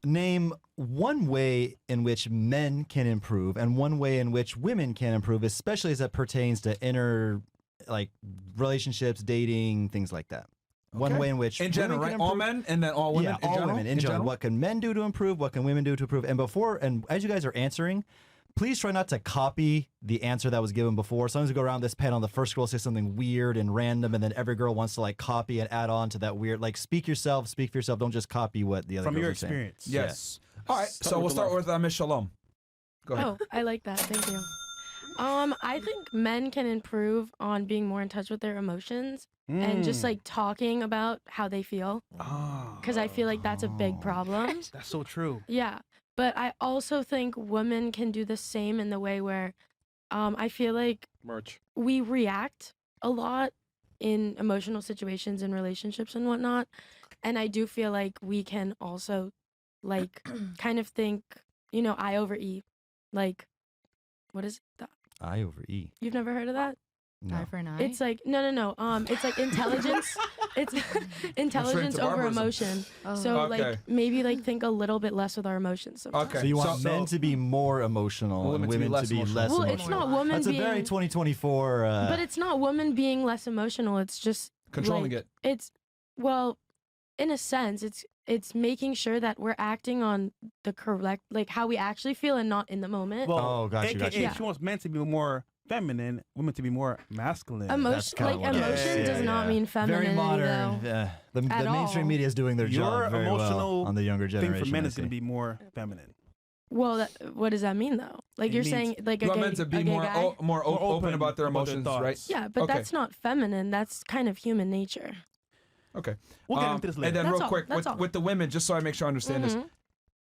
Name one way in which men can improve and one way in which women can improve, especially as it pertains to inner, like, relationships, dating, things like that. One way in which in general, right? All men and then all women. Yeah, all women in general. What can men do to improve? What can women do to improve? And as you guys are answering, please try not to copy the answer that was given before. Sometimes we go around this panel, the first girl says something weird and random, and then every girl wants to like copy and add on to that weird. Like, speak for yourself. Don't just copy what the other girls are saying. From your experience. Yes. All right. So we'll start with Miss Shalom. Go ahead. Oh, I like that. Thank you. I think men can improve on being more in touch with their emotions and just like talking about how they feel. Because I feel like that's a big problem. That's so true. Yeah. But I also think women can do the same in the way where I feel like we react a lot in emotional situations and relationships and whatnot. And I do feel like we can also like kind of think, you know, I over E. Like, what is that? I over E. You've never heard of that? No. Eye for an eye? It's like no. It's like intelligence. It's intelligence over emotion. Oh. So Okay. like maybe like think a little bit less with our emotions sometimes. Okay. So you want men to be more emotional and women to be less Well, emotional. it's not women That's being. a very 2024. But it's not women being less emotional. It's just Controlling like, it. It's well, in a sense, it's making sure that we're acting on the correct, like how we actually feel and not in the moment. Well, gotcha, AKA, gotcha. she wants men to be more feminine, women to be more masculine. Emotion, kinda like what it is. emotion, does not mean femininity Very modern. though. The mainstream all. media is doing their Your job very well emotional on the younger thing generation. for men I is going to see. be more feminine. Well, what does that mean though? Like It you're means saying, like You a want gay, men to be a gay more guy? more open about their about their emotions, thoughts. right? Yeah, but Okay. that's not feminine. That's kind of human nature. Okay. We'll get into this later. And then That's real all, quick, that's all. with the women, just so I make sure I understand this. Mhm.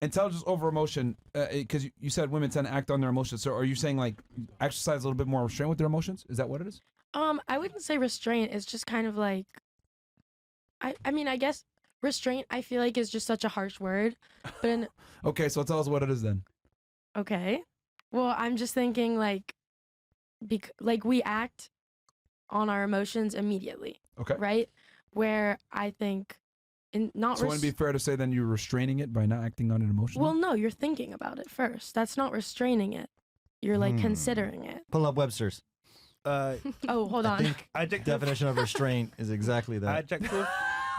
Intelligence over emotion, because you said women tend to act on their emotions. So are you saying like exercise a little bit more restraint with their emotions? Is that what it is? I wouldn't say restraint. It's just kind of like, I mean, I guess restraint, I feel like is just such a harsh word. But in, Okay, so tell us what it is then. okay, well, I'm just thinking like, like we act on our emotions immediately, Okay. right? Where I think, not. So wouldn't it be fair to say then you're restraining it by not acting on it emotionally? Well, no, you're thinking about it first. That's not restraining it. You're like considering it. Pull up Webster's. Oh, hold I on. think Adjective. definition of restraint is exactly that. Adjective.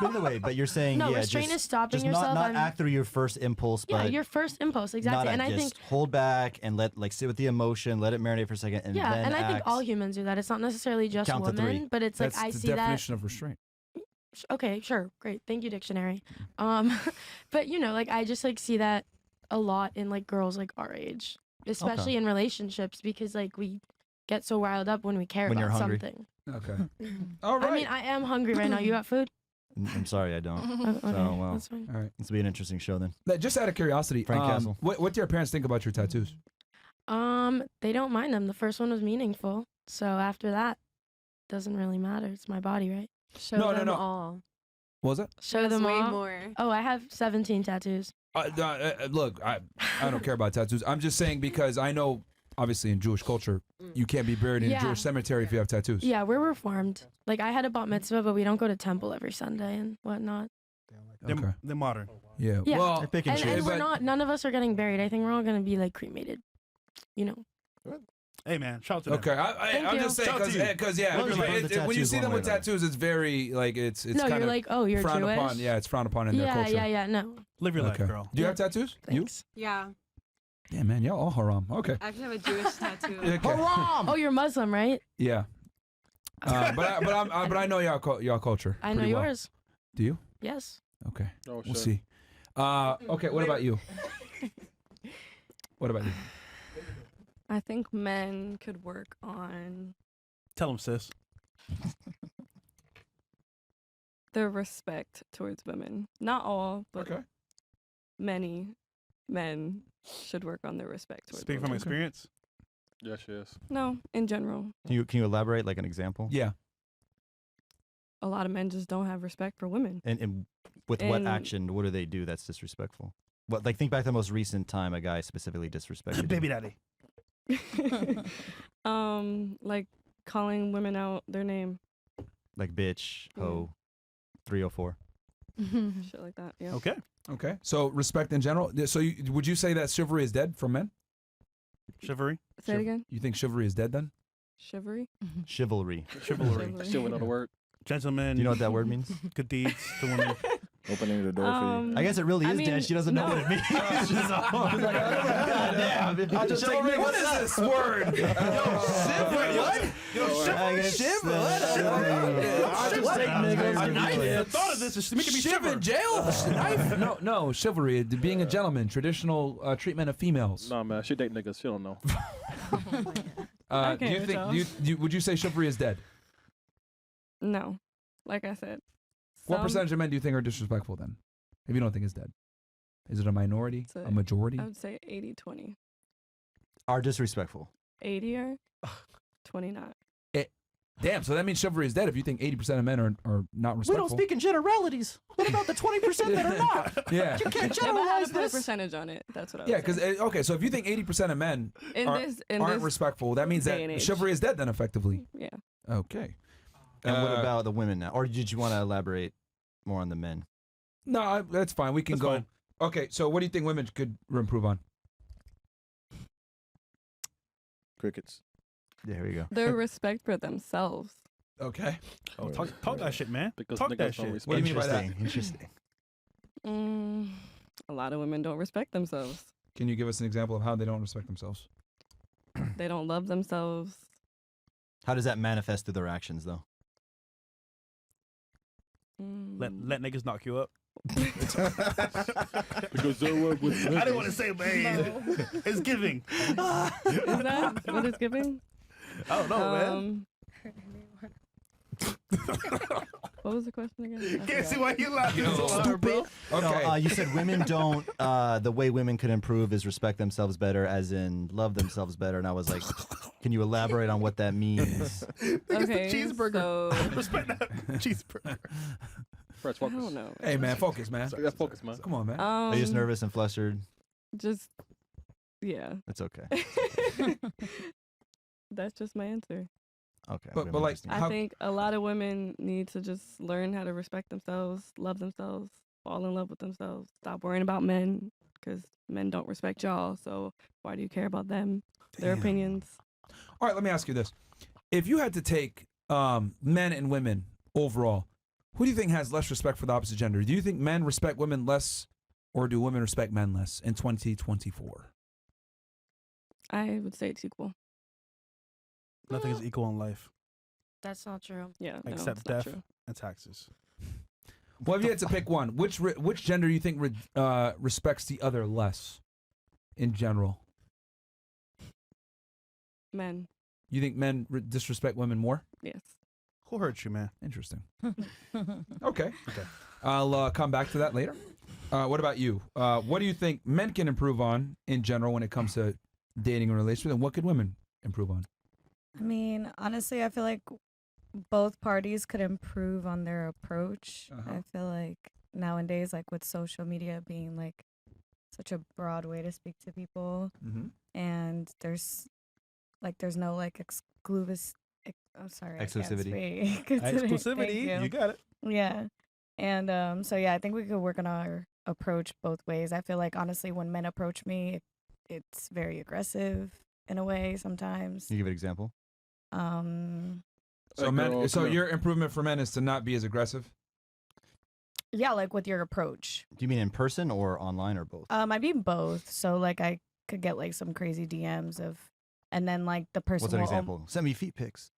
By the way, but you're saying No, yeah, restraint just, is stopping just yourself. not act through your first impulse, Yeah, but your first impulse, exactly. not And I just think hold back and sit with the emotion, let it marinate for a second, and yeah, then and I think act. all humans do that. It's not necessarily just Count to women, three. but it's That's like I the see that. definition of restraint. Okay, sure, great, thank you, dictionary. But you know, like I just like see that a lot in like girls like our age, especially in relationships, because like we get so riled up when we care When you're about hungry. something. Okay. All right. I mean, I am hungry right now. You got food? I'm sorry, I don't. Oh, okay, So, well, that's fine. All right. this will be an interesting show then. Now, just out of curiosity, Frank Castle. what do your parents think about your tattoos? They don't mind them. The first one was meaningful, so after that, doesn't really matter. It's my body, right? Show No, no, them no. all. What was it? Show That's them way all. more. Oh, I have 17 tattoos. Look, I don't care about tattoos. I'm just saying because I know, obviously, in Jewish culture, you can't be buried in a Yeah. Jewish cemetery if you have tattoos. Yeah, we're reformed. Like I had a bat mitzvah, but we don't go to temple every Sunday and whatnot. Okay. They're modern. Yeah. Yeah. Well, They're picking And choose. we're not. None of us are getting buried. I think we're all gonna be like cremated. You know. Hey man, shout out to them. okay. Thank I'm you. just saying Shout out to you. because yeah, Well, you because burn the when you tattoos see them one with way or another. tattoos, it's very like it's No, kind you're of like, oh, you're frowned Jewish. upon. Yeah, it's frowned upon in their Yeah, culture. yeah. No. Live your life, Okay. girl. Do you have tattoos? Thanks. Yeah. You? Yeah, man. Y'all all haram. Okay. I actually have a Jewish tattoo. Okay. Oh, you're Muslim, right? Yeah. But I know y'all culture. I know pretty well. yours. Do you? Yes. Okay. Oh, We'll shit. see. Okay. What about you? What about you? I think men could work on Tell them, sis. their respect towards women. Not all, but Okay. many men should work on their respect towards Speaking from women. experience. Yes, yes. No, in general. Can you elaborate like an example? Yeah. A lot of men just don't have respect for women. And with what And- action? What do they do that's disrespectful? What think back to the most recent time a guy specifically disrespected Baby you. daddy. Like calling women out their name. Like bitch, Yeah. hoe, 304. Shit like that. Yeah. Okay. Okay. So respect in general. So would you say that chivalry is dead for men? Chivalry. Say it again. You think chivalry is dead then? Chivalry. Chivalry. Chivalry. Still without a word. Gentlemen. Do you know what that word means? Good deeds to women. Opening the door for you. I guess it really I is mean, dead. She doesn't know no. what it means. Goddamn. I'll just take what is this word? Chivalry. What? The thought of this is making me shiver. in jail? Knife? No. Chivalry. Being a gentleman. Traditional treatment of females. Nah, man, she date niggas. She don't know. Do you think? Would you say chivalry is dead? No. Like I said. What some- percentage of men do you think are disrespectful then? If you don't think it's dead, is it a minority, It's a majority? I would say 80-20. Are disrespectful. 80 are 20 not. Damn. So that means chivalry is dead. If you think 80% of men are not We respectful. don't speak in generalities. What about the 20% that are not? Yeah. You can't If I had generalize to put a this. percentage on it, that's what I would Yeah, say. because okay, so if you think 80% of men in aren't this respectful, that means day that and age. chivalry is dead then, effectively. Yeah. Okay. And what about the women now? Or did you want to elaborate more on the men? No, that's fine. We can That's go. fine. Okay, so what do you think women could improve on? Crickets. Yeah, here we go. Their respect for themselves. Okay. Oh, talk that shit, man. Because Talk niggas that don't shit. respect What do you mean by that? Interesting. A lot of women don't respect themselves. Can you give us an example of how they don't respect themselves? They don't love themselves. How does that manifest through their actions, though? Let niggas knock you up. Because they work with I didn't want to say it, but hey, it's giving. Is that what it's giving? I don't know, man. What was the question again? Can't see why you laughing so hard, bro. Okay. No, you said women don't. The way women could improve is respect themselves better, as in love themselves better. And I was like, can you elaborate on what that means? Okay, cheeseburger. so Respect that cheeseburger. Fresh I focus. don't know. Hey man, focus, man. Yeah, focus, man. Come on, man. Are you just nervous and flustered? Just yeah. It's okay. That's just my answer. Okay. But women like, just- I How- think a lot of women need to just learn how to respect themselves, love themselves, fall in love with themselves, stop worrying about men because men don't respect y'all. So why do you care about them, their Damn. opinions? all right, let me ask you this: if you had to take men and women overall, who do you think has less respect for the opposite gender? Do you think men respect women less, or do women respect men less in 2024? I would say it's equal. Nothing is equal in life That's not true. Yeah, no, except it's not death true. and taxes. Well, if you had to pick one, which gender do you think respects the other less in general? Men, You think men disrespect women more? yes. Who hurt you, man? Interesting. Okay. I'll come back to that later. What about you? What do you think men can improve on in general when it comes to dating and relationships, and what could women improve on? I mean, honestly, I feel like both parties could improve on their approach. Uh-huh. I feel like nowadays, like with social media being like such a broad way to speak to people, Mm-hmm. and there's no like I'm sorry, Exclusivity. I can't speak today. Thank Exclusivity. You got it. Yeah. And so yeah, I think we could work on our approach both ways. I feel like honestly when men approach me, it's very aggressive in a way sometimes. Can you give an example? So your improvement for men is to not be as aggressive. Yeah, like with your approach. Do you mean in person or online or both? I mean both. So like I could get like some crazy DMs and then like the person What's an will example? Send me feet pics.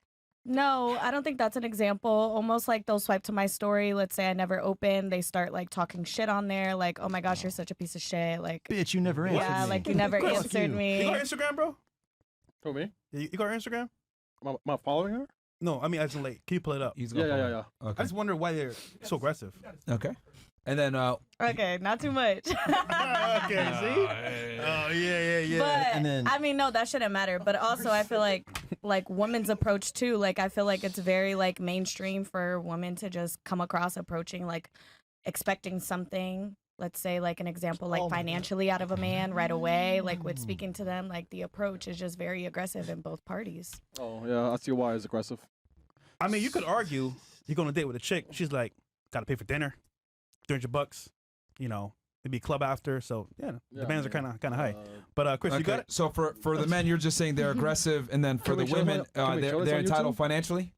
No, I don't think that's an example. Almost like they'll swipe to my story. Let's say I never open. They start like talking shit on there. Like, oh my gosh, you're such a piece of shit. Like, Bitch, you never answered yeah, me. like you never Fuck answered you. me. You got her Instagram, bro? Who, me? You got her Instagram? Am I following her? No, I mean as in like, can you pull it up? He's Yeah. Okay. I just wonder why they're so aggressive. Okay. And then Okay, not too much. Okay, see? Oh yeah. But And then- I mean, no, that shouldn't matter. But also, I feel like women's approach too. Like, I feel like it's very like mainstream for women to just come across approaching like expecting something. Let's say like an example, like financially out of a man right away. Like with speaking to them, like the approach is just very aggressive in both parties. Oh, yeah. I see why it's aggressive. I mean, you could argue you're going on a date with a chick. She's like, gotta pay for dinner. $300. You know, it'd be club after. So yeah, the bands are kind of high. But Chris, you got it. So for the men, you're just saying they're aggressive, and then for Can the we show women, that- can we show this they're on entitled YouTube? financially.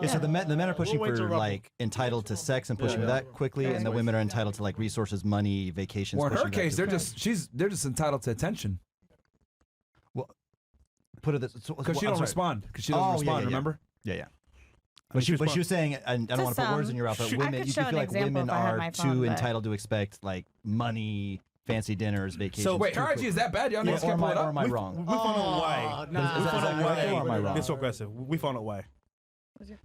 Yeah, so the men are pushing We'll wait till for Rumble. like entitled to sex and pushing that quickly, and the women are entitled to like resources, money, vacations. Well, in her pushing that case, too. they're just entitled to attention put it this because she I'm don't sorry. respond. Because she doesn't Oh, yeah, respond. yeah, yeah. Remember? Yeah. I mean, But she was saying, and I don't want to put words in your mouth, but I women, could you show feel an like example women if I had are my too phone, but- entitled to expect like money, fancy dinners, vacations. So Wait, too her IG is that bad? Y'all quickly. niggas or can't am pull I, it or up? am I wrong? We found out why. Nah. We found out Is that correct or am I why wrong? they're so aggressive. We found out why.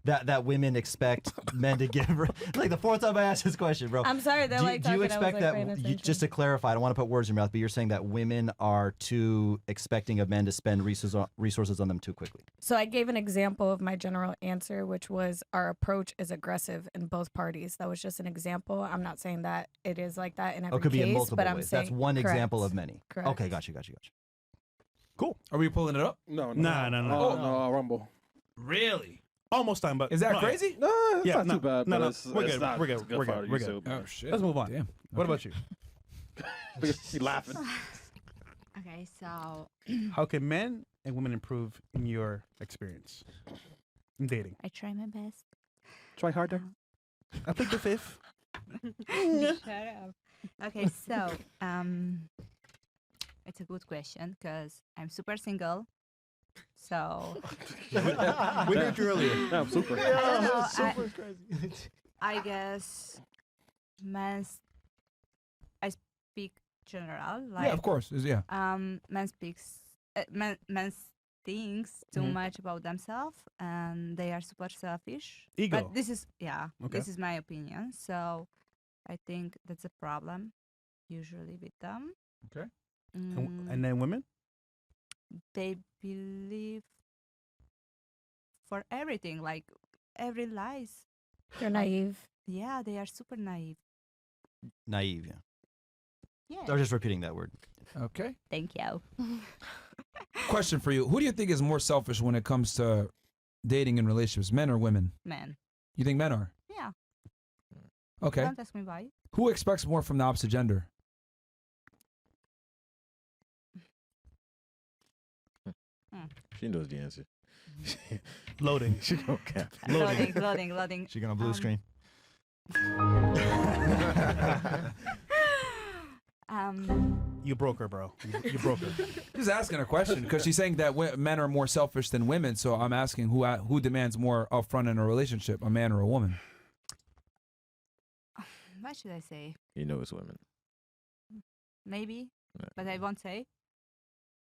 That women expect men to give like the fourth time I asked this question, bro. I'm sorry. They're like do you talking, I was, expect like, that? paying attention. Just to clarify, I don't want to put words in your mouth, but you're saying that women are too expecting of men to spend resources on them too quickly. So I gave an example of my general answer, which was our approach is aggressive in both parties. That was just an example. I'm not saying that it is like that in every It could be case, in multiple but I'm ways. saying That's one correct. example of many. Correct. Okay, got you. Cool. Are we pulling it up? No. Nah. Oh, no, Rumble. Really? Almost time, but Is that no, crazy? No, it's Yeah, not no, too bad. no, but no, it's, we're it's good, not we're good, as we're for good, we're YouTube. Oh shit. Let's move on. Damn. What about you? He laughing. Okay, so How can men and women improve in your experience in dating? I try my best. Try harder. I think the fifth. Shut up. Okay, so it's a good question because I'm super single. So We heard you earlier. Yeah, I'm super. know, super crazy. I guess men's. I speak general, like Yeah, of course. Yeah. men speaks men thinks too much about themselves and they are super selfish. Ego. But this is Okay. this is my opinion. So I think that's a problem usually with them. Okay. And then women? They believe for everything, like every lies. They're naive. Yeah, they are super naive. Naive, yeah. Yeah. I was just repeating that word. Okay. Thank you. Question for you: who do you think is more selfish when it comes to dating and relationships, men or women? Man. You think men are? Yeah. Okay. Don't ask me why. Who expects more from the opposite gender? She knows the answer. Loading. She don't cap. Loading. She gonna blue screen. You broke her, bro. You broke her. Just asking a question because she's saying that men are more selfish than women. So I'm asking who demands more upfront in a relationship, a man or a woman? What should I say? You know it's women. Maybe, Yeah. but I won't say.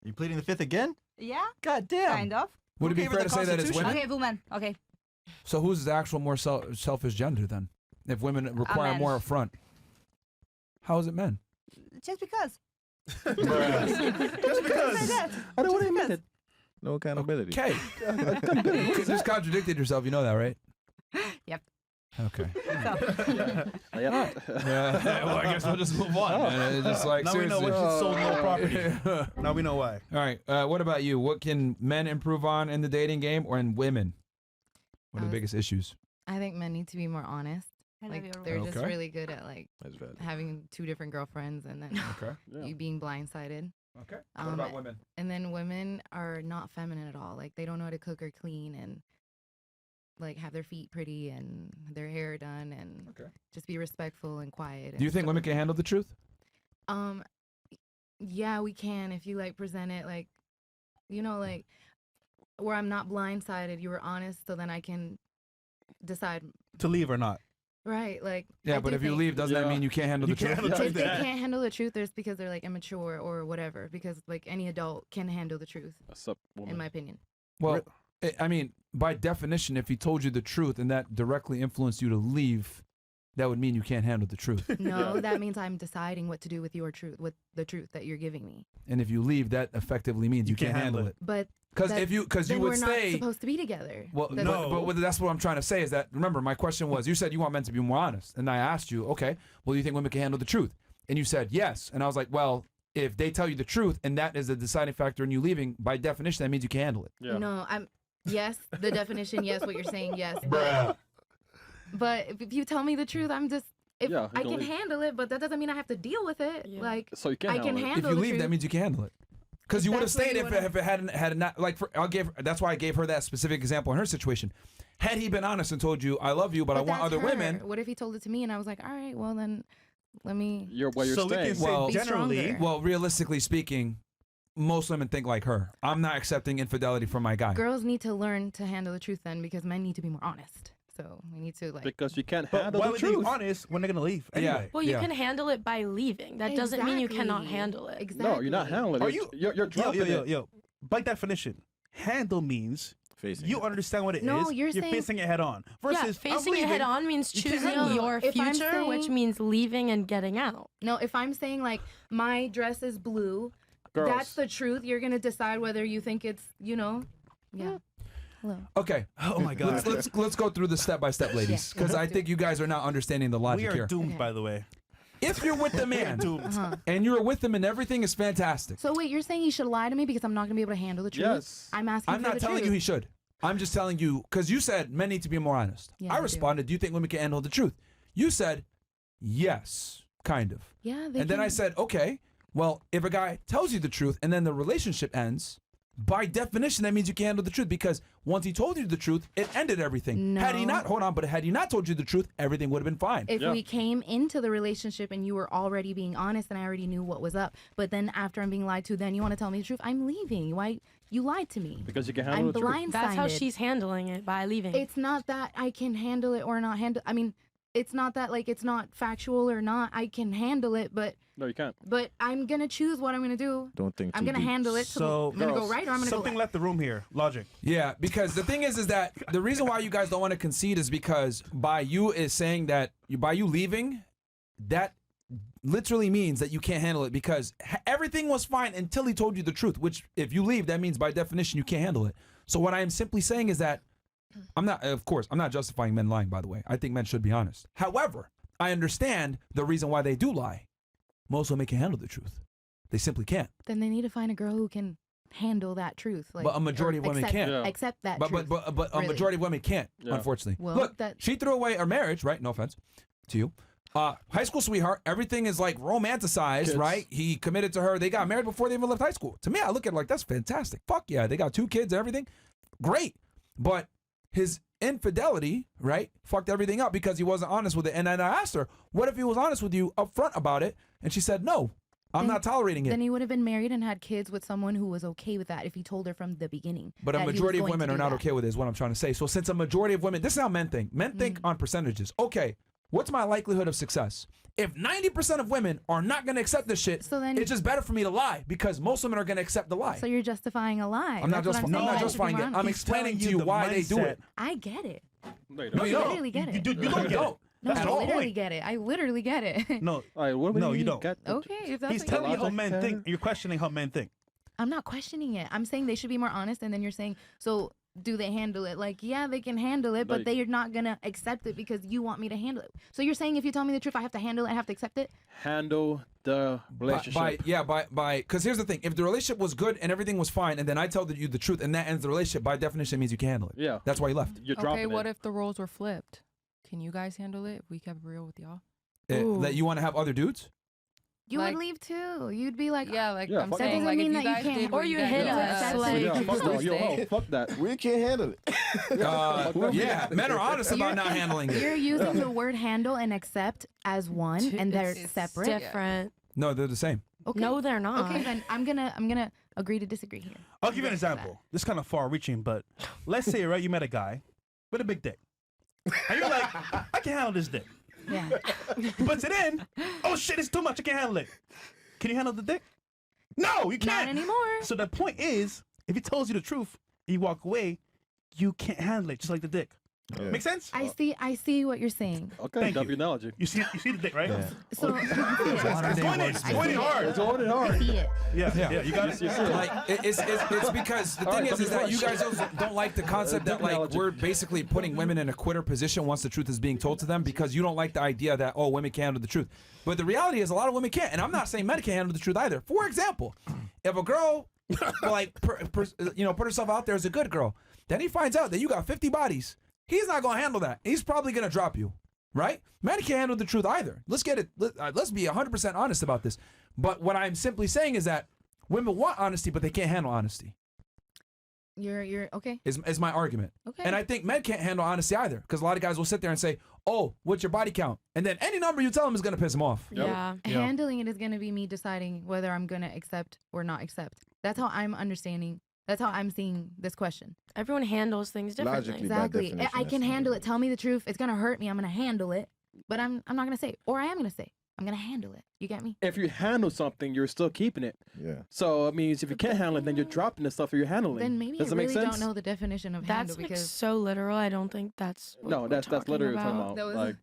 You pleading the fifth again? Yeah, God damn. kind of. Would Who it be gave her fair the to say that it's Constitution? women? Okay, woman. Okay. So who's the actual more selfish gender then? If women require men. more upfront, how is it men? Just because. Just because. I don't want to admit it. No accountability. Okay. You just contradicted yourself. You know that, right? Yep. Okay. So, Yeah. Yeah. Well, I guess we'll just move on. man. It's just like Now we know seriously. what she sold no property. All Now we know why. right. What about you? What can men improve on in the dating game or in women? What are the was- biggest issues? I think men need to be more honest. I love Like your they're words. just Okay. really good at like That's valid. having two different girlfriends and then Okay. Yeah. you being blindsided. Okay. What about women? And then women are not feminine at all. Like they don't know how to cook or clean and like have their feet pretty and their hair done and Okay. just be respectful and quiet. Do you think women can handle the truth? Yeah, we can if you like present it like, you know, like where I'm not blindsided. You were honest, so then I can decide. To leave or not. Right, like Yeah, I but do if you think- leave, doesn't that Yeah. mean you can't handle You the can't truth? handle if the they truth. can't handle the truth, there's because they're like immature or whatever. Because like any adult can handle the truth, What's up, woman? in my opinion. Well, I mean, by definition, if he told you the truth and that directly influenced you to leave, that would mean you can't handle the truth. No, that means I'm deciding what to do with your truth, with the truth that you're giving me. And if you leave, that effectively means you can't handle it. But Because that- if you, because you then would we're stay. not supposed to be together. Well, That's- but that's what I'm trying to say is that, remember, my question was, you said you want men to be more honest. And I asked you, okay, well, do you think women can handle the truth? And you said yes. And I was like, well, if they tell you the truth and that is the deciding factor in you leaving, by definition, that means you can handle it. Yeah. No, yes, the definition, yes, what you're saying, yes. But if you tell me the truth, if Yeah, I you can leave. handle it, but that doesn't mean I have to deal with it. Yeah. Like So you can I can handle it. handle If you the leave, truth. that means you can handle it. Because you would have That's what stayed you if it hadn't not like. That's why I gave her that specific example in her situation. Had he been honest and told you, "I love you, but I want that's other her. women," What if he told it to me and I was like, all right, well then, let me. You're so we can say Well- Be generally. stronger. well, realistically speaking, most women think like her. I'm not accepting infidelity from my guy. Girls need to learn to handle the truth then, because men need to be more honest. So we need to like. Because you can't But handle why the would they be truth. honest when they're gonna leave anyway? Well, you Yeah. can handle it by leaving. That doesn't mean you cannot Exactly. handle it. Exactly. No, you're not handling it. Are you- You're Yo, dropping it. yo. By definition, handle means Facing you it. understand what it is. No, you're saying- facing it head on. Versus Yeah, I'm facing it leaving. head on means You can't choosing handle it. your If I'm future, which saying- means leaving and getting out. No, if I'm saying like my dress is blue, Girls. that's the truth. You're gonna decide whether you think it's, yeah. Hello. Okay, Oh my god. let's go through the step by step, ladies, because I think you guys are not understanding the We logic are here. doomed, Okay. by the way. If you're with the We are man doomed. Uh-huh. and you're with him and everything is fantastic, So wait, you're saying he should lie to me because I'm not gonna be able to handle the truth? Yes. I'm asking I'm for not the telling truth. you he should. I'm just telling you because you said men need to be more honest. Yeah, I I do. responded, do you think women can handle the truth? You said, yes, kind of. Yeah, And then I said, okay, well, if a guy tells you the truth and then the relationship ends, by definition, that means you can handle the truth because once he told you the truth, it ended everything. Had he No. not, hold on, but had he not told you the truth, everything would have been fine. if Yeah. we came into the relationship and you were already being honest and I already knew what was up, but then after I'm being lied to, then you want to tell me the truth, I'm leaving. Why? You lied to me. Because you can handle I'm the truth. blindsided. That's how she's handling it, by leaving. It's not that I can handle it or not handle. I mean, it's not that like it's not factual or not. I can handle it, but No, you can't. I'm gonna choose what I'm gonna do. Don't think I'm too gonna deep. handle it. So, I'm gonna go girls, right or I'm gonna Something go left left. the room here. Logic. Yeah, because the thing is that the reason why you guys don't want to concede is because by you leaving, that literally means that you can't handle it because everything was fine until he told you the truth, which if you leave, that means by definition you can't handle it. So what I am simply saying is that I'm not justifying men lying, by the way. I think men should be honest. However, I understand the reason why they do lie. Most women can handle the truth. They simply can't. Then they need to find a girl who can handle that truth. Like, But a majority or of women accept, can't. Yeah. accept that But truth. a really. majority of women can't, Yeah. unfortunately. Well, Look, that- she threw away her marriage, right? No offense to you. High school sweetheart, everything is like romanticized, Kids. right? He committed to her. They got married before they even left high school. To me, I look at it like that's fantastic. Fuck yeah, they got 2 kids and everything. Great. But his infidelity, right, fucked everything up because he wasn't honest with it. And then I asked her, what if he was honest with you up front about it? And she said, no, I'm Then- not tolerating it. Then he would have been married and had kids with someone who was okay with that if he told her from the beginning. But a that he was majority of going to women are do not that. okay with it, is what I'm trying to say. So since a majority of women, this is how men think. Men think on percentages. Okay, what's my likelihood of success? If 90% of women are not going to accept this shit, So then- it's just better for me to lie because most women are going to accept the lie. So you're justifying a lie. I'm not That's what just- saying. I'm not Why justifying should it. be I'm more He's explaining telling to you the why they do mindset. it. I get it. No, you No, don't. you I don't. literally get it. You don't get it. No, At I all. literally get it. I literally get it. No, All right, what do No, you you don't. get? Okay, if that's he's what telling you how logic, men Tanner? think. You're questioning how men think. I'm not questioning it. I'm saying they should be more honest, and then you're saying, so do they handle it? Like, yeah, they can handle it, but Like- they're not gonna accept it because you want me to handle it. So you're saying if you tell me the truth, I have to handle it, I have to accept it? Handle the relationship. Because here's the thing: if the relationship was good and everything was fine, and then I tell you the truth, and that ends the relationship, by definition, it means you can handle it. Yeah. That's why you left. You're Okay, dropping what it. if the roles were flipped? Can you guys handle it if we kept it real with y'all? That you want to have other dudes? You Like- would leave too. You'd be like, Yeah, like Yeah, I'm fuck that saying, doesn't like mean if that you you guys can't- did Or what you guys hit did, us, so like- Yeah, fuck people that. Yo, stay. fuck that. We can't handle it. Yeah, men are honest about not handling it. you're using the word handle and accept as one, and they're It's separate. Different. No, they're the same. Okay. No, they're not. Okay, then I'm gonna agree to disagree here. I'll give you an example. This is kind of far-reaching, but let's say, right, you met a guy with a big dick, and you're like, I can handle this dick. Yeah. He puts it in. Oh shit, it's too much. I can't handle it. Can you handle the dick? No, you can't. Not anymore. So the point is, if he tells you the truth, and you walk away, you can't handle it, just like the dick. Yeah. Make sense? I see what you're saying. Okay, Thank W you. analogy. You see the dick, right? Yeah. So It's going in. It's going in hard. It's on it hard. see it. Yeah, you got it. You see it. Like it's because the All thing right, is that you W guys don't like the concept that like Technology. we're basically putting women in a quitter position once the truth is being told to them because you don't like the idea that women can't handle the truth. But the reality is a lot of women can't, and I'm not saying men can't handle the truth either. For example, if a girl like put herself out there as a good girl, then he finds out that you got 50 bodies. He's not gonna handle that. He's probably gonna drop you. right? Men can't handle the truth either. Let's get it. Let's be 100% honest about this. But what I'm simply saying is that women want honesty, but they can't handle honesty. You're okay. Is my argument. Okay. And I think men can't handle honesty either, because a lot of guys will sit there and say, "Oh, what's your body count?" And then any number you tell them is gonna piss them off. Yeah. Handling it is gonna be me deciding whether I'm gonna accept or not accept. That's how I'm understanding. That's how I'm seeing this question. Everyone handles things differently. Logically, by Exactly. definition, I that's can not handle it. it. Tell me the truth. It's gonna hurt me. I'm gonna handle it. But I'm not gonna say, or I am gonna say, I'm gonna handle it. You get me? If you handle something, you're still keeping it. Yeah. So it means if you can't handle it, then you're dropping the stuff you're handling. Then maybe Does I that make really sense? don't know the definition of That's handle like because so literal. I don't think that's what No, we're that's literally talking talking about. about like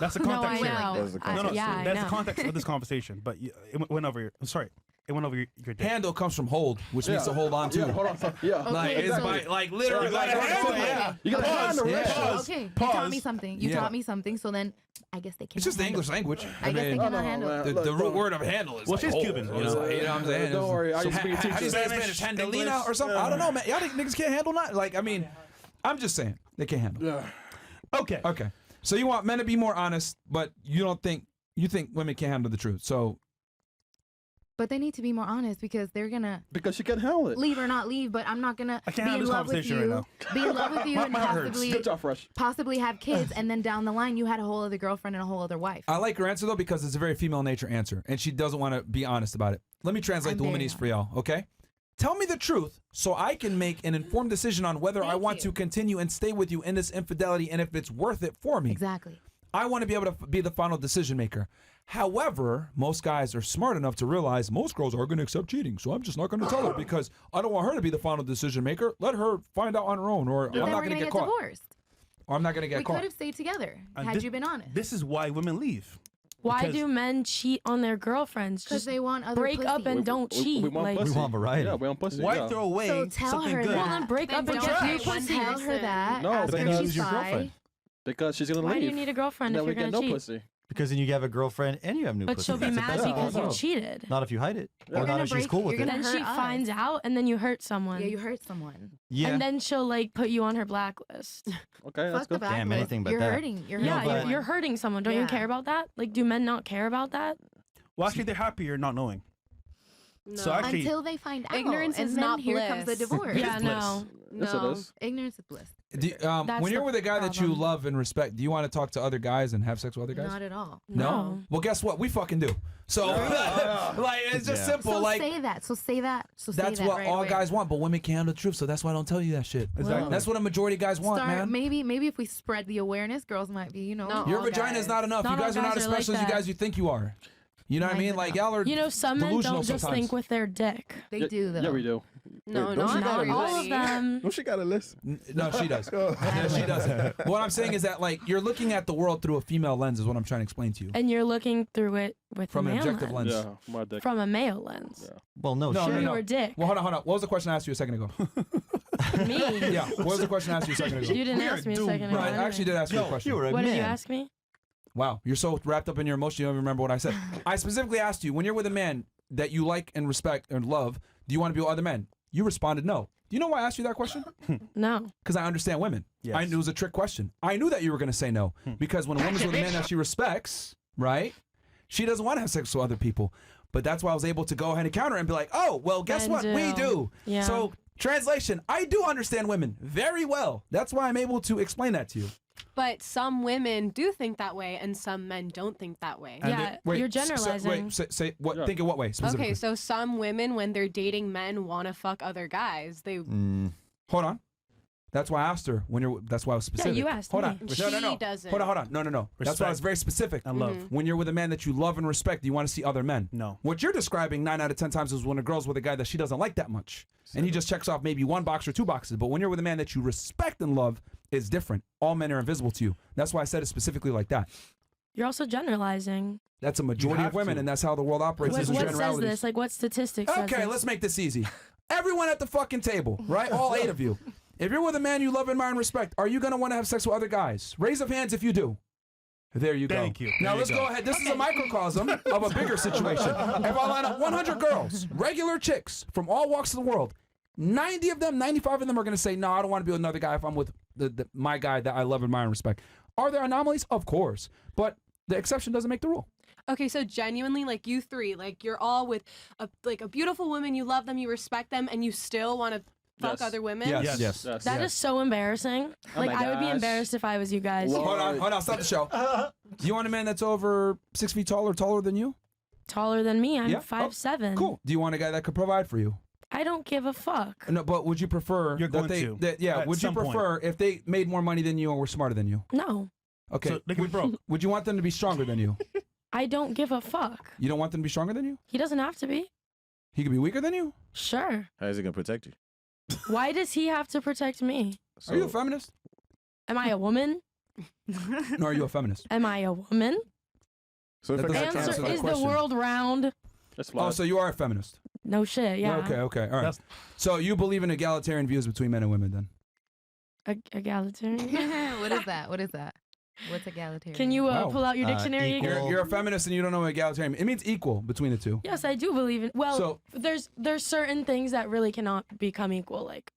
That's the No, context. I here. know. That's the No, no, Yeah, I that's the know. context of this conversation. But it went over your. I'm sorry, it went over your dick. Handle comes from hold, which means to hold on to. Yeah, hold on. Yeah. Like it's by, like literally Like, like handle it. yeah. You gotta handle it. Yeah. Pause. okay, you Pause. taught me something. You Yeah. taught me something. So then I guess they can. It's just the English language. I guess they mean, cannot handle it. the root word of handle is Well, like she's hold, Cuban, You you know, know. you know what I'm saying? Don't worry, I used to be a How do you teacher. say Spanish? Handalina or something? I don't know, man. Y'all think niggas can't handle that? Like, I mean, I'm just saying they can't handle. Yeah. Okay. Okay. So you want men to be more honest, but you think women can't handle the truth. So But they need to be more honest because they're gonna Because you can handle it. leave or not leave. But I'm not gonna I be can't have in this love with conversation you, right now. be in love with you, and My heart hurts. possibly Good job, Fresh. possibly have kids, and then down the line you had a whole other girlfriend and a whole other wife. I like her answer though because it's a very female nature answer, and she doesn't want to be honest about it. Let me translate I'm the very womanese for y'all, okay? Tell me the truth so I can make an informed decision on whether I Thank want you. to continue and stay with you in this infidelity and if it's worth it for me. Exactly. I want to be able to be the final decision maker. However, most guys are smart enough to realize most girls are going to accept cheating, so I'm just not going to tell her because I don't want her to be the final decision maker. Let her find out on her own, or But I'm then not we're going to gonna get get caught. divorced. Or I'm not going to get We caught. could have stayed together And had this- you been honest. This is why women leave. Why Because- do men cheat on their girlfriends? Because Just they want other break up pussy. and don't cheat. We want like, pussy. We want variety. Yeah, we want pussy. Why yeah. throw away So tell something her good? well, then break Then up and don't get new you pussy. tell her that. No, ask but her then to she's be your girlfriend. shy. Because she's gonna leave. Why do you need a girlfriend then if we you're get gonna no cheat? pussy. Because then you have a girlfriend and you have new But pussy. she'll be That's the mad best of because both you worlds. cheated. Not if you hide it. You're Or not gonna if she's break- cool with you're it. gonna Then she hurt us. finds out, and then you hurt someone. Yeah, you hurt someone. Yeah. And then she'll like put you on her blacklist. Okay, that's Fuck the good. blacklist. Damn, anything but you're that. hurting. You're Yeah, hurting. but- someone. you're hurting someone. Don't you Yeah. care about that? Like, do men not care about that? Well, actually, they're happier not knowing. So actually, Until they find out. Ignorance and is then not here comes the bliss. divorce. Yeah, no. Yes, it is. Ignorance is bliss. That's When you're the with a guy that you problem. love and respect, do you want to talk to other guys and have sex with other guys? Not at all. No. Well, guess what? We fucking do. So, like, it's just Yeah. simple. So like, say that. So say that. So say that's that what right all away. guys want, but women can't handle the truth, so that's why I don't tell you that shit. Exactly. That's what a majority of guys want, Start, man. maybe if we spread the awareness, girls might be, No. Your all vagina is guys. not enough. Not you all guys are not guys as are like special as you that. guys you think you are. You know what I Mine's mean? are Like, not. y'all are You know, some men delusional don't just sometimes. think with their dick. They do though. Yeah, we do. No, Don't she not got a everybody. All of them. No, she got a list. No, she does. No, she doesn't. But what I'm saying is that, like, you're looking at the world through a female lens is what I'm trying to explain to you. And you're looking through it with From a an male objective lens. Yeah, my dick. From a male lens. Yeah. Well, no, No, shit. no, no. Your dick. Well, hold on. What was the question I asked you a second ago? Me. Yeah, what was the question I asked you a second ago? You didn't We are ask me a doomed, second No, ago. I anyway. actually did ask you a question. You were a What man. did you ask me? Wow, you're so wrapped up in your emotion you don't even remember what I said. I specifically asked you, when you're with a man that you like and respect and love, do you want to be with other men? You responded no. Do you know why I asked you that question? No. Because I understand women. Yes. I knew it was a trick question. I knew that you were going to say no. Because when a woman's with a man that she respects, right, she doesn't want to have sex with other people. But that's why I was able to go ahead and counter and be like, oh, well, guess Men what? We do. do. Yeah. So, translation, I do understand women very well. That's why I'm able to explain that to you. But some women do think that way, and some men don't think that way. And Yeah, wait, you're generalizing. Say what? Yeah. Think in what way specifically? Okay, so some women, when they're dating men, want to fuck other guys. They Hold on. That's why I asked her when you're. That's why I was specific. you asked Hold me. on. And No, no, no. she doesn't. Hold on. No. That's why I was Respect. very specific. and love. When you're with a man that you love and respect, you want to see other men. No. What you're describing 9 out of 10 times is when a girl's with a guy that she doesn't like that much. And he just checks off maybe one box or two boxes. But when you're with a man that you respect and love, it's different. All men are invisible to you. That's why I said it specifically like that. You're also generalizing. That's a majority have of women, to. and that's how the world operates. What is says generalities. this? Like, what statistics says Okay, this? let's make this easy. Everyone at the fucking table, right? All 8 of you. If you're with a man you love, admire, and respect, are you going to want to have sex with other guys? Raise of hands if you do. There you go. Thank you. Now There let's you go go. ahead. This is a microcosm of a bigger situation. If I line up 100 girls, regular chicks from all walks of the world, 90 of them, 95 of them are going to say, no, I don't want to be with another guy if I'm with my guy that I love, admire, and respect. Are there anomalies? Of course, but the exception doesn't make the rule. Okay, so genuinely, like you three, like you're all with a beautiful woman, you love them, you respect them, and you still want to fuck other women? Yes. That is so embarrassing. Oh Like, my I would be gosh. embarrassed if I was you guys. Hold on, stop the show. Do you want a man that's over 6 feet tall or taller than you? Taller than me. I'm Yeah? 5'7". Cool. Do you want a guy that could provide for you? I don't give a fuck. No, but would you prefer You're going that they? to, That, yeah. at Would you some point. prefer if they made more money than you and were smarter than you? No. Okay. So they can be broke. Would you want them to be stronger than you? I don't give a fuck. You don't want them to be stronger than you? He doesn't have to be. He could be weaker than you? Sure. How is he gonna protect you? Why does he have to protect me? Are you a feminist? Am I a woman? No, are you a feminist? Am I a woman? So if That I doesn't got answer Answer, that is the question. world round? That's Oh, so you are a feminist? No shit, yeah. Okay, all right. So you believe in egalitarian views between men and women then? Egalitarian? What is that? What is that? What's egalitarian? Can you Wow. pull out your dictionary again? You're a feminist and you don't know what egalitarian means. It means equal between the two. Yes, I do believe in. Well, So- there's certain things that really cannot become equal, like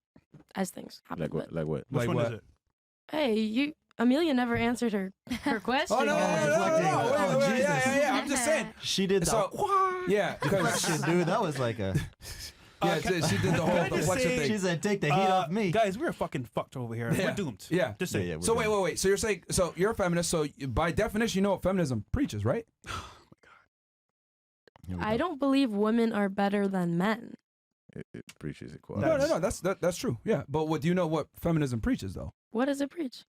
as things happen. Like what? Like what? Which one is it? Hey, Amelia never answered her question. Oh, no. Wait, yeah. I'm just saying. She did So, yeah, because Shit, dude, that was like a. she did the whole Can I just deflection say- thing. She said, "Take the heat off me." Guys, we're fucking fucked over here. Yeah. We're doomed. Yeah. Just say. So wait. So you're saying, so you're a feminist. So by definition, you know what feminism preaches, right? I don't believe women are better than men. It preaches equality. No. That's true. Yeah. But what do you know what feminism preaches though? What does it preach?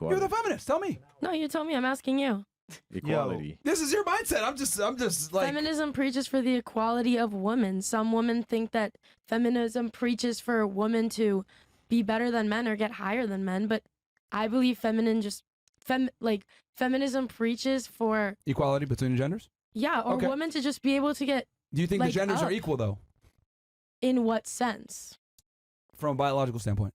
You're the feminist. Tell me. No, you told me. I'm asking you. Equality. This is your mindset. I'm just like. Feminism preaches for the equality of women. Some women think that feminism preaches for women to be better than men or get higher than men, but I believe feminism preaches for Equality between the genders? or Okay. women to just be able to get. Do you think like, the genders are up. equal though? In what sense? From a biological standpoint?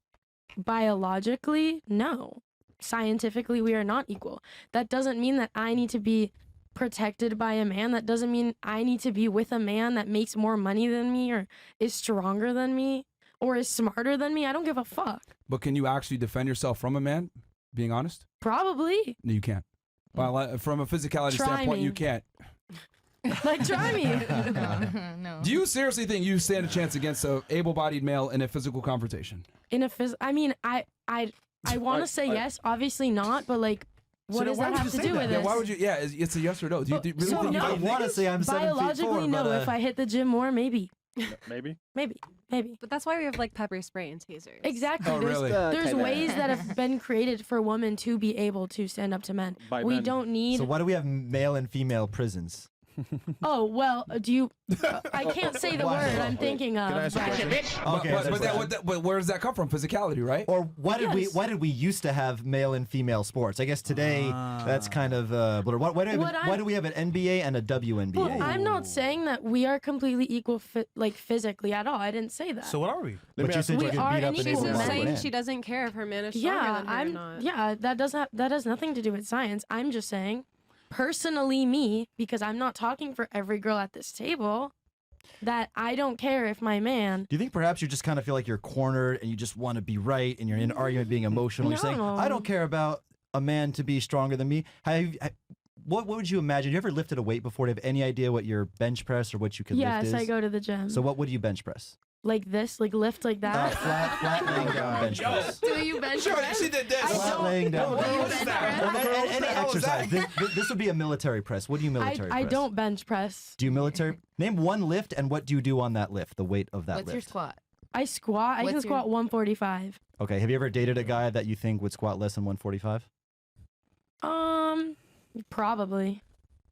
Biologically, no. Scientifically, we are not equal. That doesn't mean that I need to be protected by a man. That doesn't mean I need to be with a man that makes more money than me or is stronger than me or is smarter than me. I don't give a fuck. But can you actually defend yourself from a man? Being honest? Probably. No, you can't. From a physicality Try standpoint, me. you can't. Like, try me. No. Do you seriously think you stand a chance against a able-bodied male in a physical confrontation? I mean, I want to say yes, obviously not, but like, what does that have to do with Yeah, it? why would you? Yeah, it's a yes or no. Do you really So think you no. can want to say I'm 7 feet Biologically, 4, no. but, If I hit the gym more, maybe. Maybe. Maybe. But that's why we have like pepper spray and tasers. Exactly. Oh, there's really? there's Kinda. ways that have been created for women to be able to stand up to men. By We men. don't need. So why do we have male and female prisons? Oh well, do you? I can't say the Why? word I'm thinking of. Can I ask you a but- question? Okay, but where does that come from? Physicality, right? Or why did Yes. we used to have male and female sports? I guess today that's kind of blurred. Why do we have an NBA and a WNBA? Well, I'm not saying that we are completely equal, like physically at all. I didn't say that. So what are we? But you said We you could are beat up an equal She's able men. just bodied saying man. she doesn't care if her man is stronger yeah, than her or not. yeah, that has nothing to do with science. I'm just saying, personally, me, because I'm not talking for every girl at this table, that I don't care if my man. Do you think perhaps you just kind of feel like you're cornered and you just want to be right and you're in an argument being emotional? You're saying, No. I don't care about a man to be stronger than me. What would you imagine? You ever lifted a weight before? Do you have any idea what your bench press or what you could lift Yes, is? I go to the gym. So what would you bench press? Like this, like lift like that. Flat laying down bench press. Do you bench Sure, press? she did this. Flat laying down. What is that? Any exercise. This would be a military press. What do you military press? I don't bench press. Do you military? Name one lift and what do you do on that lift? The weight of that What's lift. your squat? I squat. I can What's your- squat 145. Okay. Have you ever dated a guy that you think would squat less than 145? Probably.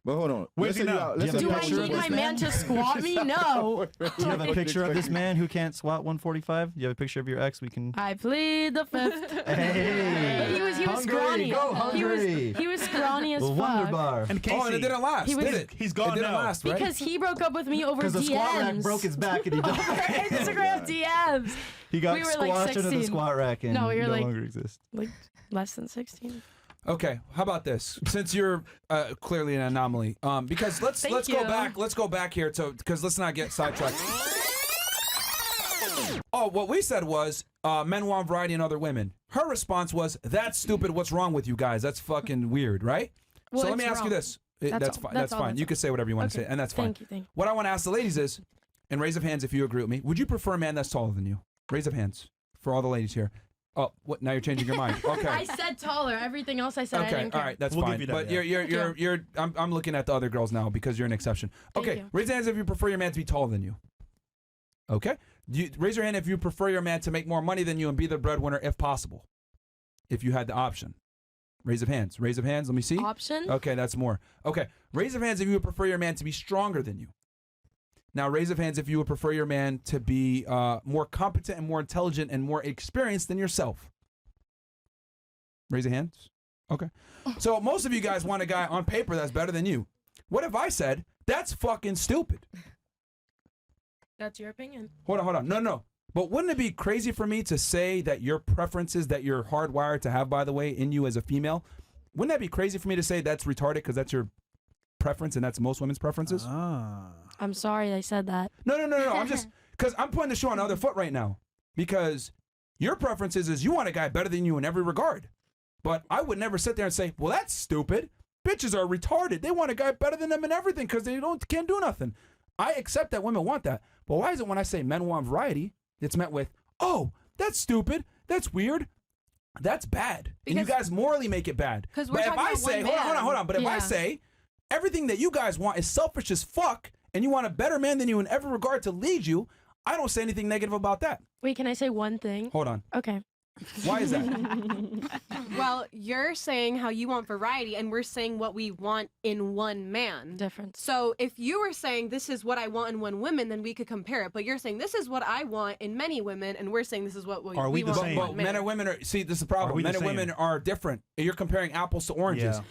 But hold on. Where's he now? Do you have Do a I picture of need this my man to squat me? No. Do you have a picture of this man who can't squat 145? Do you have a picture of your ex? We can. I plead the fifth. Hey. He was Hungry, scrawny. go He hungry. was scrawny as Wonder fuck. bar. And Casey. Oh, and it didn't last, He was- did it? He's gone It didn't now. last, right? Because he broke up with me over Because the squat rack DMs. broke his back and he Over died. Instagram DMs. He got We were, like, squashed under the 16. squat rack and No, we were, no like- longer exists. Like less than 16. Okay, how about this? Since you're clearly an anomaly, because let's Thank go you. back. Let's go back here to because let's not get sidetracked. Oh, oh, what we said was men want variety in other women. Her response was, that's stupid. What's wrong with you guys? That's fucking weird, right? Well, so let it's me ask you wrong. this. That's Fine. all- That's that's all fine. that's You can say whatever you want to Okay. say, and that's fine. Thank you. What I want to ask the ladies is, and raise of hands if you agree with me, would you prefer a man that's taller than you? Raise of hands for all the ladies here. Oh, what? Now you're changing your mind. Okay. I said taller. Everything else I said I Okay, didn't all care. right, that's We'll give fine. you that, But yeah. you're. I'm looking at the other girls now because you're an exception. Thank Okay, you. raise your hands if you prefer your man to be taller than you. Okay, raise your hand if you prefer your man to make more money than you and be the breadwinner if possible. If you had the option, raise of hands. Raise of hands. Let me see. Option? Okay, that's more. Okay, raise of hands if you would prefer your man to be stronger than you. Now, raise of hands if you would prefer your man to be more competent and more intelligent and more experienced than yourself. Raise of hands. Okay. So most of you guys want a guy on paper that's better than you. What if I said, that's fucking stupid? That's your opinion. Hold on. No. But wouldn't it be crazy for me to say that your preferences that you're hardwired to have, by the way, in you as a female, wouldn't that be crazy for me to say that's retarded because that's your preference and that's most women's preferences? I'm sorry I said that. No. I'm just, because I'm putting the show on the other foot right now. Because your preferences is you want a guy better than you in every regard. But I would never sit there and say, well, that's stupid. Bitches are retarded. They want a guy better than them in everything because they can't do nothing. I accept that women want that. But why is it when I say men want variety, it's met with, oh, that's stupid. That's weird. That's bad. And you guys morally make it bad. Because we're But if talking I about say, one man. hold on. But if I say everything that you guys want is selfish as fuck and you want a better man than you in every regard to lead you, I don't say anything negative about that. Wait, can I say one thing? Hold on. Okay. Why is that? Well, you're saying how you want variety, and we're saying what we want in one man. Different. So if you were saying this is what I want in one woman, then we could compare it. But you're saying this is what I want in many women, and we're saying this is what we Are we the want in same? one But man. men and women are, see, this is the Are problem. we Men the and women same? are different. You're comparing apples to oranges. Yeah.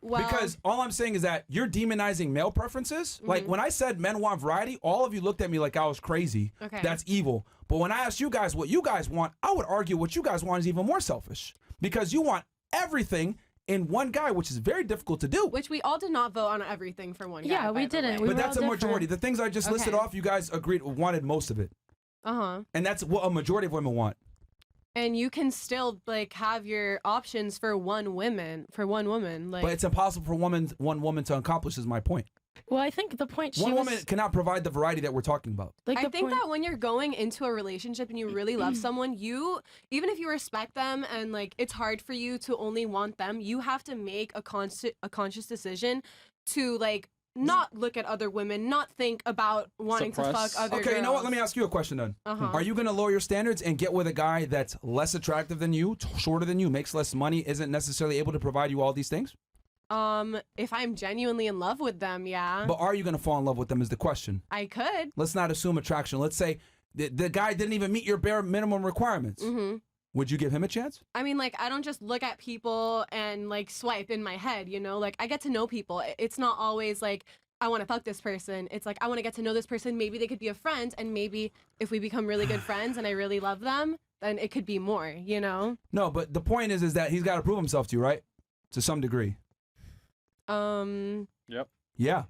Well, Because all I'm saying is that you're demonizing male preferences. Like when I said men want variety, all of you looked at me like I was crazy. Okay. That's evil. But when I asked you guys what you guys want, I would argue what you guys want is even more selfish. Because you want everything in one guy, which is very difficult to do. which we all did not vote on everything for one guy. Yeah, we by the didn't. way. We But were that's a all majority. different. The things I just listed Okay. off, you guys agreed wanted most of it. And that's what a majority of women want. And you can still like have your options for one woman. Like, But it's impossible for one woman to accomplish, is my point. Well, I think the point she One was woman cannot provide the variety that we're talking about. like I the think point, that when you're going into a relationship and you really love someone, you, even if you respect them and like it's hard for you to only want them, you have to make a conscious decision to like not look at other women, not think about wanting to fuck other Okay, you know what? girls. Let me ask you a question then. Uh-huh. Are you going to lower your standards and get with a guy that's less attractive than you, shorter than you, makes less money, isn't necessarily able to provide you all these things? If I'm genuinely in love with them, yeah. But are you going to fall in love with them is the question. I could. Let's not assume attraction. Let's say the guy didn't even meet your bare minimum requirements. Would you give him a chance? I mean, like, I don't just look at people and, like, swipe in my head, you know? Like, I get to know people. It's not always, like, I want to fuck this person. It's like, I want to get to know this person. Maybe they could be a friend, and maybe if we become really good friends and I really love them, then it could be more, you know? No, but the point is that he's got to prove himself to you, right? To some degree. Yep. Yeah.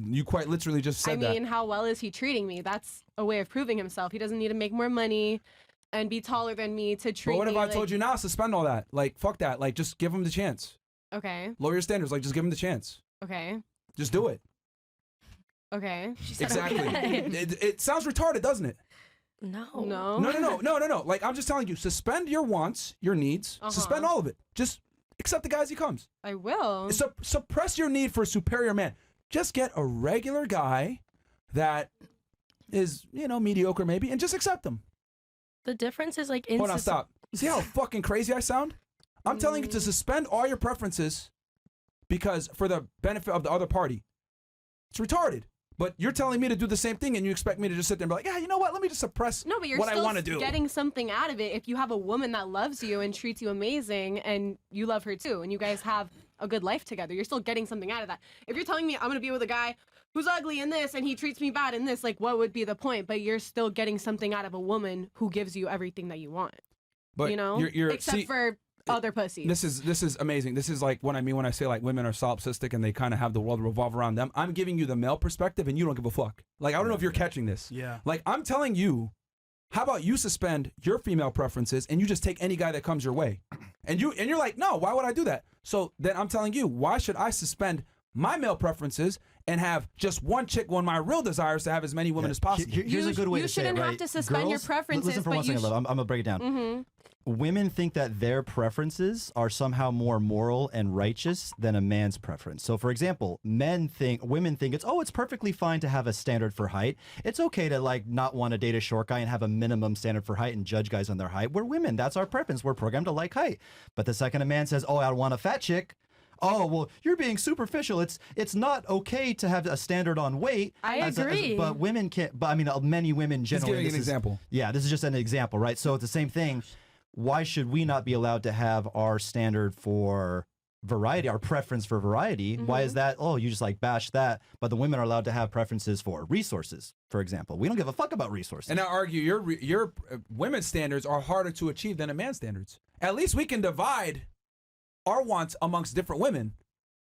You quite literally just said I mean, how well is he treating me? That's a way of proving himself. He doesn't need to make more money and be taller than me to treat But what me if I like... told you now, suspend all that? Like, fuck that. Like, just give him the chance. Okay, Lower your standards. Like, just give him the chance. okay, Just do it. okay. Exactly. It sounds retarded, doesn't it? no. No. Like, I'm just telling you, suspend your wants, your needs. Suspend all of it. Just accept the guy as he comes. I will. Suppress your need for a superior man. Just get a regular guy that is, mediocre maybe, and just accept him. The difference is like Hold on, stop. See how fucking crazy I sound? I'm telling you to suspend all your preferences because for the benefit of the other party. It's retarded. But you're telling me to do the same thing and you expect me to just sit there and be like, yeah, you know what? Let me just suppress No, but you're what I still want to do. getting something out of it if you have a woman that loves you and treats you amazing and you love her too and you guys have a good life together. You're still getting something out of that. If you're telling me I'm going to be with a guy who's ugly in this and he treats me bad in this, like what would be the point? But you're still getting something out of a woman who gives you everything that you want. But you know? Except for other pussies. This is amazing. This is like what I mean when I say like women are solipsistic and they kind of have the world revolve around them. I'm giving you the male perspective and you don't give a fuck. Like I don't know if you're catching this. Yeah. Like I'm telling you how about you suspend your female preferences and you just take any guy that comes your way? And you're like, no, why would I do that? So then I'm telling you, why should I suspend my male preferences and have just one chick when my real desire is to have as many women as possible? Here's a good way to say it, You shouldn't right? have to suspend your Girls, preferences, listen for but one second, you love. I'm gonna break it down. Mhm. Women think that their preferences are somehow more moral and righteous than a man's preference. So, for example, women think it's perfectly fine to have a standard for height. It's okay to like not want to date a short guy and have a minimum standard for height and judge guys on their height. We're women. That's our preference. We're programmed to like height. But the second a man says, "Oh, I want a fat chick," oh, well, you're being superficial. It's not okay to have a standard on weight. I agree. But women can't. But I mean, many women generally. giving an this is- example. Yeah, this is just an example, right? So it's the same thing. Why should we not be allowed to have our standard for variety, our preference for variety? Why is that? Oh, you just like bash that. But the women are allowed to have preferences for resources, for example. We don't give a fuck about resources. And I argue your women's standards are harder to achieve than a man's standards. At least we can divide our wants amongst different women.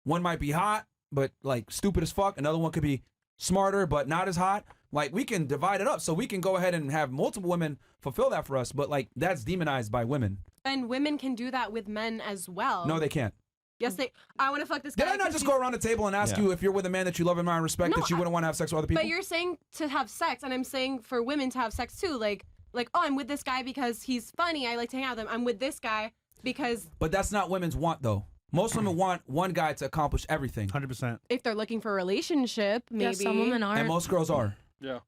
One might be hot, but like stupid as fuck. Another one could be smarter, but not as hot. Like we can divide it up so we can go ahead and have multiple women fulfill that for us. But like that's demonized by women. And women can do that with men as well. No, they can't. Yes, I want to fuck this guy. Did I not 'cause just he's- go around the table and ask Yeah. you if you're with a man that you love and admire and respect No, that you wouldn't want to have sex with other people? But you're saying to have sex, and I'm saying for women to have sex too. Like, oh, I'm with this guy because he's funny. I like to hang out with him. I'm with this guy because But that's not women's want though. Most women want one guy to accomplish everything. 100%. if they're looking for a relationship, maybe. Yeah, some women are. And most girls are. Yeah.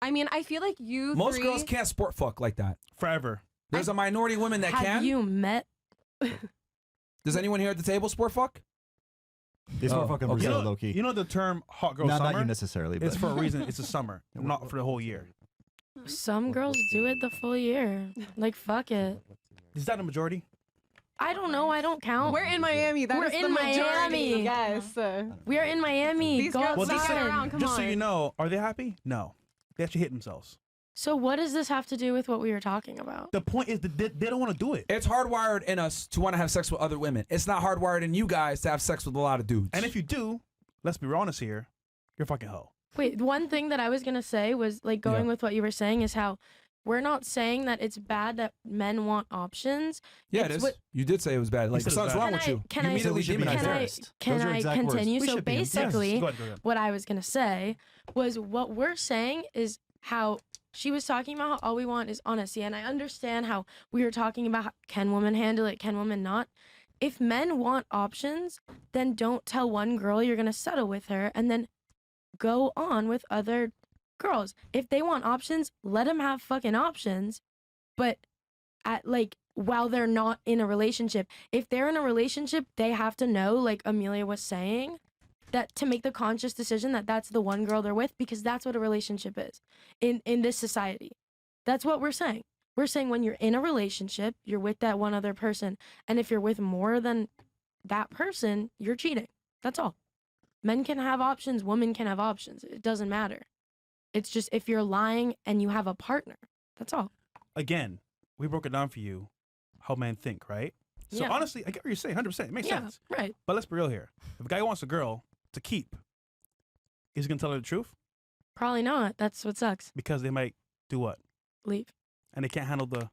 I mean, I feel like you Most three, girls can't sport fuck like that. Forever. There's a minority of women that Have can. you met? Does anyone here at the table sport fuck? These Oh, were fucking okay. Brazil, low key. You know the term hot girl Not summer? you necessarily, It's but for a reason. It's a summer, not for the whole year. Some girls do it the full year. Like fuck it. Is that the majority? I don't know. I don't count. We're in Miami. That We're is in the majority. Miami. Yes. We're in Miami. These Go girls Well, take just, it outside. around. Come just on. so you know, are they happy? No. They actually hit themselves. So what does this have to do with what we were talking about? The point is that they don't want to do it. It's hardwired in us to want to have sex with other women. It's not hardwired in you guys to have sex with a lot of dudes. And if you do, let's be honest here, you're a fucking hoe. Wait, one thing that I was gonna say was like going Yeah. with what you were saying is how we're not saying that it's bad that men want options. yeah, It's it is. what- You did say it was bad. Like, said it was something's bad. wrong with you. Can You I- immediately So we should be demonized Can it. I embarrassed. can Those are I exact words. continue? We So should be embarrassed. basically, Go ahead, go ahead. what I was gonna say was what we're saying is how she was talking about how all we want is honesty, and I understand how we were talking about how, can women handle it, can women not. If men want options, then don't tell one girl you're gonna settle with her, and then go on with other girls. If they want options, let them have fucking options, but at like while they're not in a relationship. If they're in a relationship, they have to know, like Amelia was saying, that to make the conscious decision that that's the one girl they're with, because that's what a relationship is in this society. That's what we're saying. We're saying when you're in a relationship, you're with that one other person, and if you're with more than that person, you're cheating. That's all. Men can have options, women can have options. It doesn't matter. It's just if you're lying and you have a partner. That's all. Again, we broke it down for you how men think, right? So Yeah. honestly, I get what you're saying, 100%. It makes Yeah, sense. right. But let's be real here. If a guy wants a girl to keep, is he going to tell her the truth? Probably not. That's what sucks. Because they might do what? Leave. And they can't handle the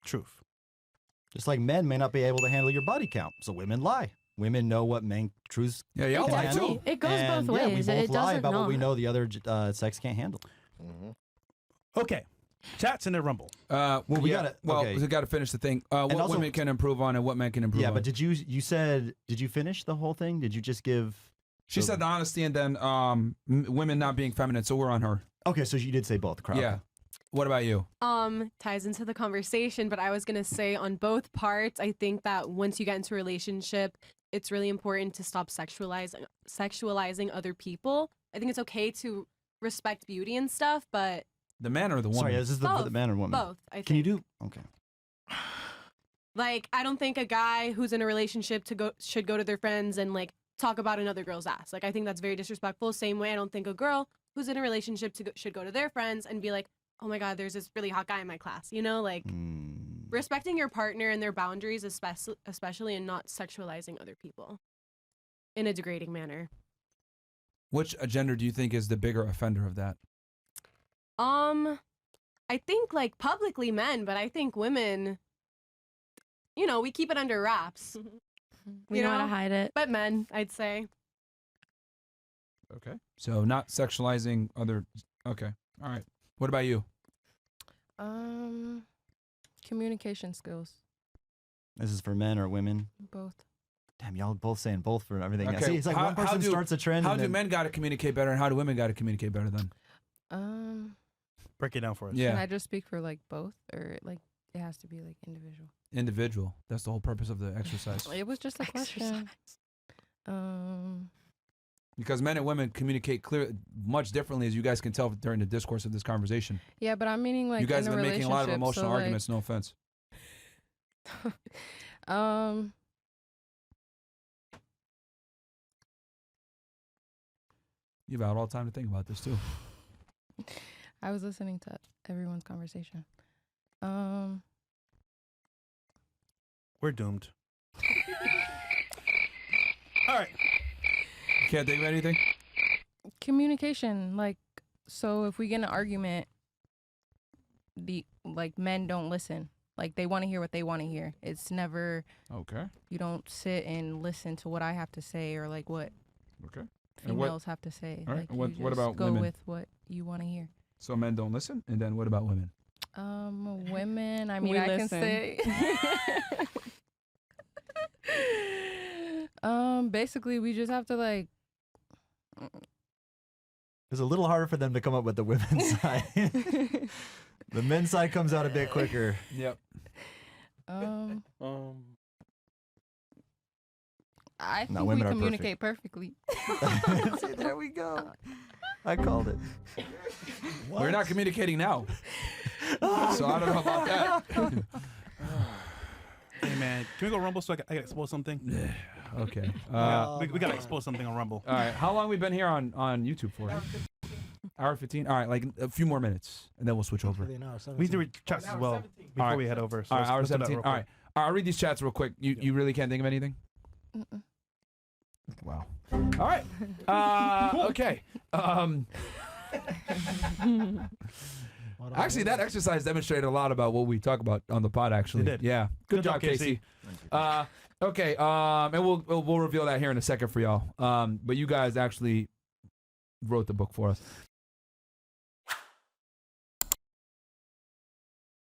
truth. just like men may not be able to handle your body count, so women lie. Women know what men truths. Yeah, y'all lie Exactly. too. It goes And, both yeah, we ways. both It lie doesn't about what we not. know the other sex can't handle. Okay. Chats in the Rumble. Well, we yeah, gotta- Well, okay. we got to finish the thing. What also- women can improve on and what men can improve Yeah, on. but did you finish the whole thing? Did you just give? She the- said the honesty and then women not being feminine, so we're on her. Okay, so you did say both. Crap. Yeah. What about you? Ties into the conversation, but I was gonna say on both parts, I think that once you get into a relationship, it's really important to stop sexualizing other people. I think it's okay to respect beauty and stuff, but The man or the woman? Sorry, this is the Both. man or woman. both. I think. Can you do? Okay. Like, I don't think a guy who's in a relationship should go to their friends and like talk about another girl's ass. Like, I think that's very disrespectful. Same way, I don't think a girl who's in a relationship should go to their friends and be like, "Oh my God, there's this really hot guy in my class." You know, like respecting your partner and their boundaries, especially, and not sexualizing other people in a degrading manner. Which gender do you think is the bigger offender of that? I think like publicly men, but I think women, you know, we keep it under wraps. We know how to hide it. But men, I'd say. Okay. So not sexualizing other. Okay. All right. What about you? Communication skills. This is for men or women? Both. Damn, y'all both saying both for everything. Okay. See, it's like one person starts a trend. How and do then, men got to communicate better, and how do women got to communicate better then? Break it down for us. Yeah. Can I just speak for like both, or like it has to be like individual? Individual. That's the whole purpose of the exercise. It was just a question. Because men and women communicate much differently, as you guys can tell during the discourse of this conversation. Yeah, but I'm meaning like you guys in have been making a lot of relationship, emotional so, arguments. No offense. You've had all time to think about this too. I was listening to everyone's conversation. We're doomed. All right. You can't think of anything? Communication, like, so if we get in an argument, men don't listen. Like, they want to hear what they want to hear. It's never Okay. You don't sit and listen to what I have to say or like what Okay. females have to say. All right. Like, What about go women? with what you want to hear. So men don't listen, and then what about women? Women, I mean, We I can listen. say. Basically, we just have to like. it's a little harder for them to come up with the women's side. The men's side comes out a bit quicker. Yep. I think we women are communicate perfectly. See, there we go. I called it. We're not communicating now. So I don't know about that. Hey man, can we go Rumble so I can expose something? Okay. We gotta expose something on Rumble. All right. How long we been here on YouTube for? Hour 15. All right, like a few more minutes, and then we'll switch over. We need to read chats as well before right. we head over. So All right, hour let's do that 17. real All right. I'll read these chats real quick. You really can't think of anything? Mm-mm. Wow. All right. Okay. Actually, that exercise demonstrated a lot about what we talk about on the pod. Actually, It did. Yeah. Good job, Casey. Okay. And we'll reveal that here in a second for y'all. But you guys actually wrote the book for us.